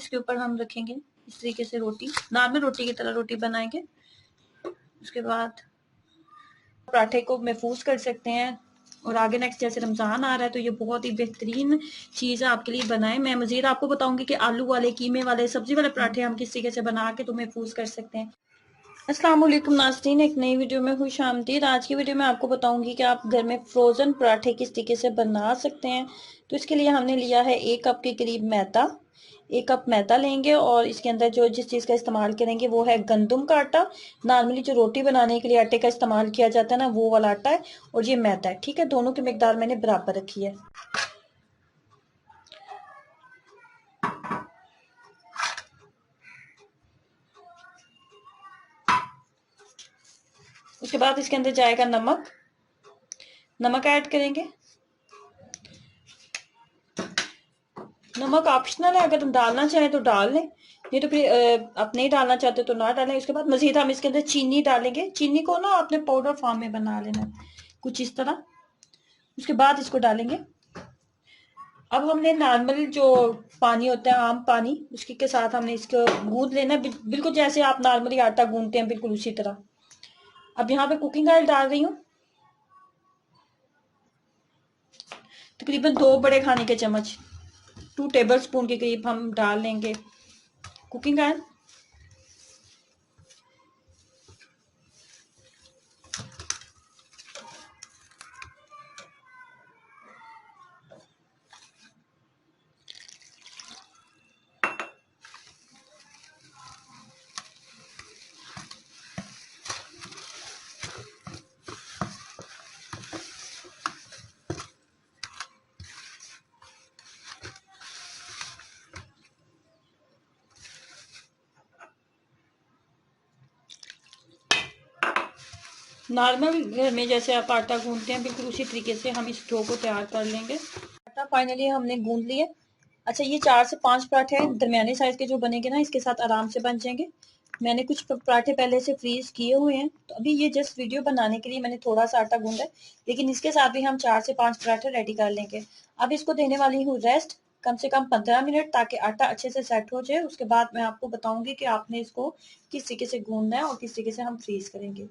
इसके ऊपर हम रखेंगे इस तरीके से रोटी, नॉर्मल रोटी की तरह रोटी बनाएंगे। उसके बाद पराठे को महफूज कर सकते हैं। और आगे नेक्स्ट जैसे रमज़ान आ रहा है तो ये बहुत ही बेहतरीन चीज़ है आपके लिए बनाएं। मैं मज़ीद आपको बताऊंगी कि आलू वाले, कीमे वाले, सब्जी वाले पराठे हम किस तरीके से बना के तो महफूज कर सकते हैं। अस्सलाम वालेकुम नाज़रीन, एक नई वीडियो में खुश आमदीद। आज की वीडियो में आपको बताऊंगी कि आप घर में फ्रोज़न पराठे किस तरीके से बना सकते हैं। तो इसके लिए हमने लिया है 1 कप के करीब मैदा। 1 कप मैदा लेंगे और इसके अंदर जो जिस चीज़ का इस्तेमाल करेंगे वो है गंदम का आटा। नॉर्मली जो रोटी बनाने के लिए आटे का इस्तेमाल किया जाता है ना, वो वाला आटा है। और ये मैदा है, ठीक है। दोनों की मिकदार मैंने बराबर रखी है। उसके बाद इसके अंदर जाएगा नमक। नमक ऐड करेंगे। नमक ऑप्शनल है, अगर तुम डालना चाहें तो डाल लें, नहीं तो फिर आप नहीं डालना चाहते तो ना डालें। उसके बाद मजीद हम इसके अंदर चीनी डालेंगे। चीनी को ना आपने पाउडर फॉर्म में बना लेना है, कुछ इस तरह। उसके बाद इसको डालेंगे। अब हमने नॉर्मल जो पानी होता है, आम पानी, उसके के साथ हमने इसको गूंद लेना है, बिल्कुल जैसे आप नॉर्मली आटा गूंदते हैं, बिल्कुल उसी तरह। अब यहाँ पे कुकिंग ऑयल डाल रही हूँ, तकरीबन 2 बड़े खाने के चम्मच, 2 टेबल स्पून के करीब हम डाल लेंगे कुकिंग ऑयल। नॉर्मल घर में जैसे आप आटा गूंदते हैं, बिल्कुल उसी तरीके से हम इस डो को तैयार कर लेंगे। आटा फाइनली हमने गूंद लिया। अच्छा, ये 4 से 5 पराठे दरमियाने साइज के जो बनेंगे ना, इसके साथ आराम से बन जाएंगे। मैंने कुछ पराठे पहले से फ्रीज किए हुए हैं, तो अभी ये जस्ट वीडियो बनाने के लिए मैंने थोड़ा सा आटा गूंदा है, लेकिन इसके साथ भी हम 4 से 5 पराठे रेडी कर लेंगे। अब इसको देने वाली हूँ रेस्ट, कम से कम 15 मिनट, ताकि आटा अच्छे से सेट हो जाए। उसके बाद मैं आपको बताऊंगी कि आपने इसको किस तरीके से गूंदना है और किस तरीके से हम फ्रीज करेंगे।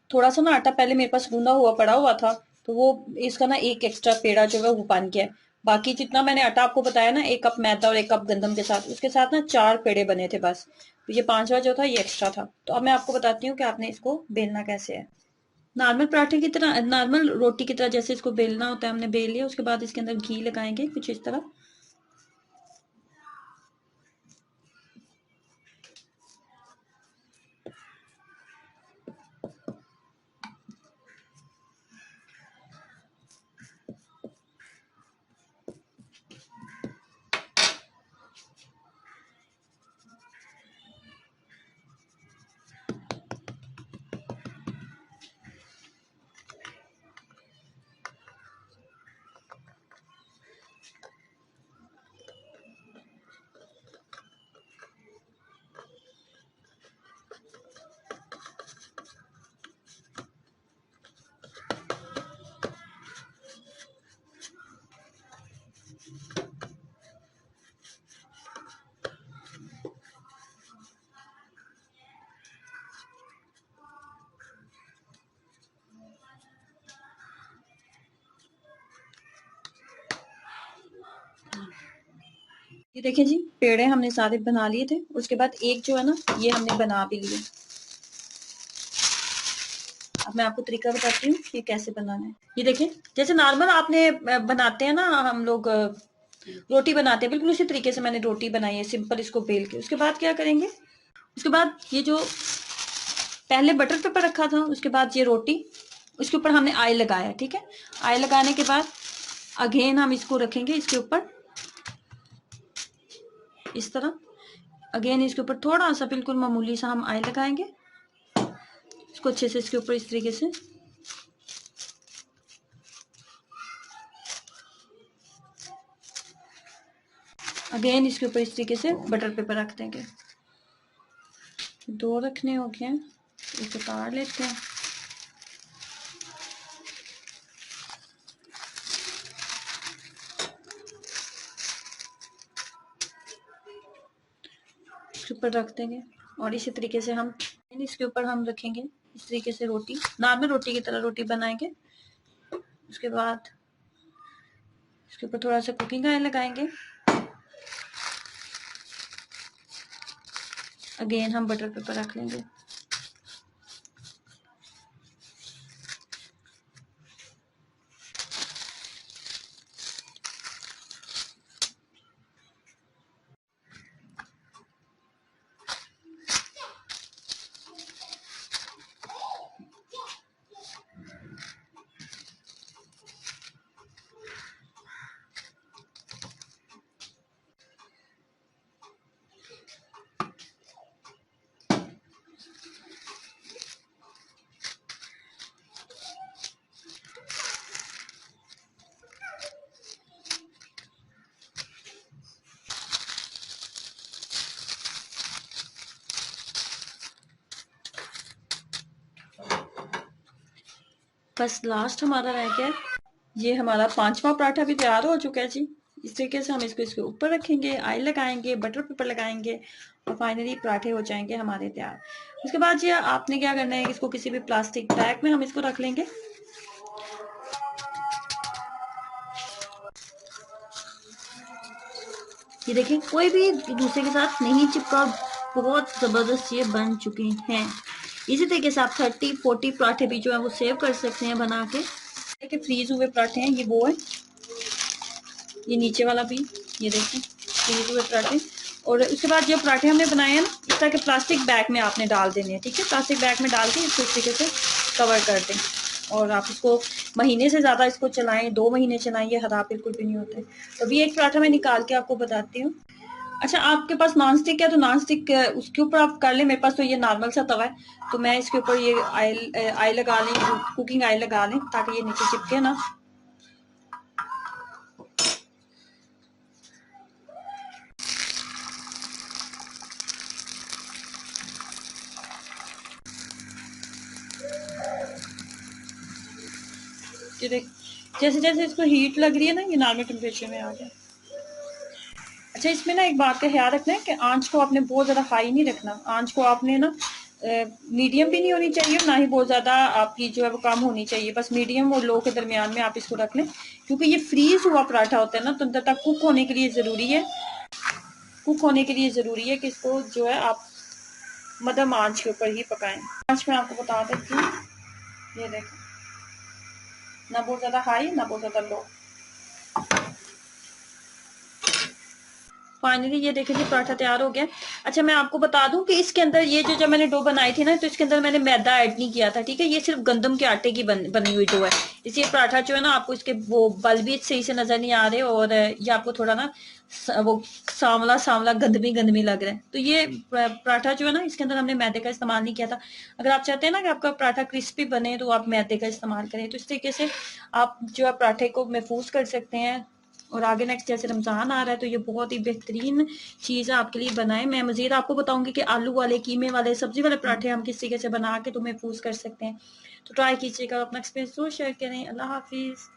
थोड़ा सा ना आटा पहले मेरे पास गूंदा हुआ पड़ा हुआ था, तो वो इसका ना एक एक्स्ट्रा पेड़ा जो है वो बन गया। बाकी जितना मैंने आटा आपको बताया ना, 1 कप मैदा और 1 कप गंदम के साथ, उसके साथ ना 4 पेड़े बने थे बस। तो ये 5वां जो था ये एक्स्ट्रा था। तो अब मैं आपको बताती हूँ कि आपने इसको बेलना कैसे है। नॉर्मल पराठे की तरह, नॉर्मल रोटी की तरह जैसे इसको बेलना होता है, हमने बेल लिया। उसके बाद इसके अंदर घी लगाएंगे कुछ इस तरह। ये देखिए जी, पेड़े हमने सारे बना लिए थे। उसके बाद एक जो है ना, ये हमने बना भी लिए। अब मैं आपको तरीका बताती हूँ कि कैसे बनाना है। ये देखिए, जैसे नॉर्मल आपने बनाते हैं ना, हम लोग रोटी बनाते हैं, बिल्कुल उसी तरीके से मैंने रोटी बनाई है, सिंपल इसको बेल के। उसके बाद क्या करेंगे, उसके बाद ये जो पहले बटर पेपर रखा था, उसके बाद ये रोटी, उसके ऊपर हमने ऑयल लगाया, ठीक है। ऑयल लगाने के बाद अगेन हम इसको रखेंगे इसके ऊपर इस तरह। अगेन इसके ऊपर थोड़ा सा बिल्कुल मामूली सा हम ऑयल लगाएंगे। इसको अच्छे से इसके ऊपर इस तरीके से अगेन इसके ऊपर इस तरीके से बटर पेपर रख देंगे। 2 रखने हो गए, इसे काट लेते हैं। इसके ऊपर रख देंगे और इसी तरीके से हम इसके ऊपर हम रखेंगे इस तरीके से रोटी, नॉर्मल रोटी की तरह रोटी बनाएंगे। उसके बाद इसके ऊपर थोड़ा सा कुकिंग ऑयल लगाएंगे। अगेन हम बटर पेपर रख लेंगे। बस लास्ट हमारा रह गया। ये हमारा 5वां पराठा भी तैयार हो चुका है जी। इस तरीके से हम इसको इसके ऊपर रखेंगे, ऑयल लगाएंगे, बटर पेपर लगाएंगे और फाइनली पराठे हो जाएंगे हमारे तैयार। उसके बाद ये आपने क्या करना है, इसको किसी भी प्लास्टिक बैग में हम इसको रख लेंगे। ये देखिए कोई भी दूसरे के साथ नहीं चिपका, बहुत जबरदस्त ये बन चुके हैं। इसी तरीके से आप 30-40 पराठे भी जो है वो सेव कर सकते हैं बना के। देखिए फ्रीज हुए पराठे हैं, ये वो है, ये नीचे वाला भी, ये देखिए फ्रीज हुए पराठे। और उसके बाद जो पराठे हमने बनाए हैं ना, इस तरह के प्लास्टिक बैग में आपने डाल देने हैं, ठीक है। प्लास्टिक बैग में डाल के इसको इस तरीके से कवर कर दें और आप इसको महीने से ज़्यादा इसको चलाएं, 2 महीने चलाएं, ये खराब बिल्कुल भी नहीं होते। तो अभी एक पराठा मैं निकाल के आपको बताती हूँ। अच्छा आपके पास नॉन स्टिक है तो नॉन स्टिक उसके ऊपर आप कर लें। मेरे पास तो ये नॉर्मल सा तवा है, तो मैं इसके ऊपर ये ऑयल लगा लें, कुकिंग ऑयल लगा लें ताकि ये नीचे चिपके ना। ये देख जैसे जैसे इसको हीट लग रही है ना, ये नॉर्मल टेम्परेचर में आ गया। अच्छा इसमें ना एक बात का ख्याल रखना है कि आंच को आपने बहुत ज़्यादा हाई नहीं रखना। आंच को आपने ना मीडियम भी नहीं होनी चाहिए और ना ही बहुत ज़्यादा आपकी जो है वो कम होनी चाहिए। बस मीडियम और लो के दरमियान में आप इसको रख लें, क्योंकि ये फ्रीज हुआ पराठा होता है ना, तो अंदर तक कुक होने के लिए ज़रूरी है। कुक होने के लिए ज़रूरी है कि इसको जो है आप मध्यम आंच के ऊपर ही पकाएं। आंच में आपको बता देती हूँ, ये देखो ना बहुत ज़्यादा हाई ना बहुत ज़्यादा लो। फाइनली ये देखिए जी पराठा तैयार हो गया। अच्छा मैं आपको बता दूं कि इसके अंदर ये जो जब मैंने डो बनाई थी ना, तो इसके अंदर मैंने मैदा ऐड नहीं किया था, ठीक है। ये सिर्फ गंदम के आटे की बनी हुई डो है, इसलिए पराठा जो है ना आपको इसके वो बल भी सही से नजर नहीं आ रहे और ये आपको थोड़ा ना वो सांवला सांवला गंदमी गंदमी लग रहा है। तो ये पराठा जो है ना, इसके अंदर हमने मैदे का इस्तेमाल नहीं किया था। अगर आप चाहते हैं ना कि आपका पराठा क्रिस्पी बने तो आप मैदे का इस्तेमाल करें। तो इस तरीके से आप जो है पराठे को महफूज कर सकते हैं। और आगे नेक्स्ट जैसे रमज़ान आ रहा है तो ये बहुत ही बेहतरीन चीज़ है आपके लिए बनाए। मैं मज़ीद आपको बताऊंगी कि आलू वाले, कीमे वाले, सब्जी वाले पराठे हम किस तरीके से बना के तो महफूज कर सकते हैं। तो ट्राई कीजिएगा, अपना एक्सपीरियंस जरूर शेयर करें। अल्लाह हाफिज़।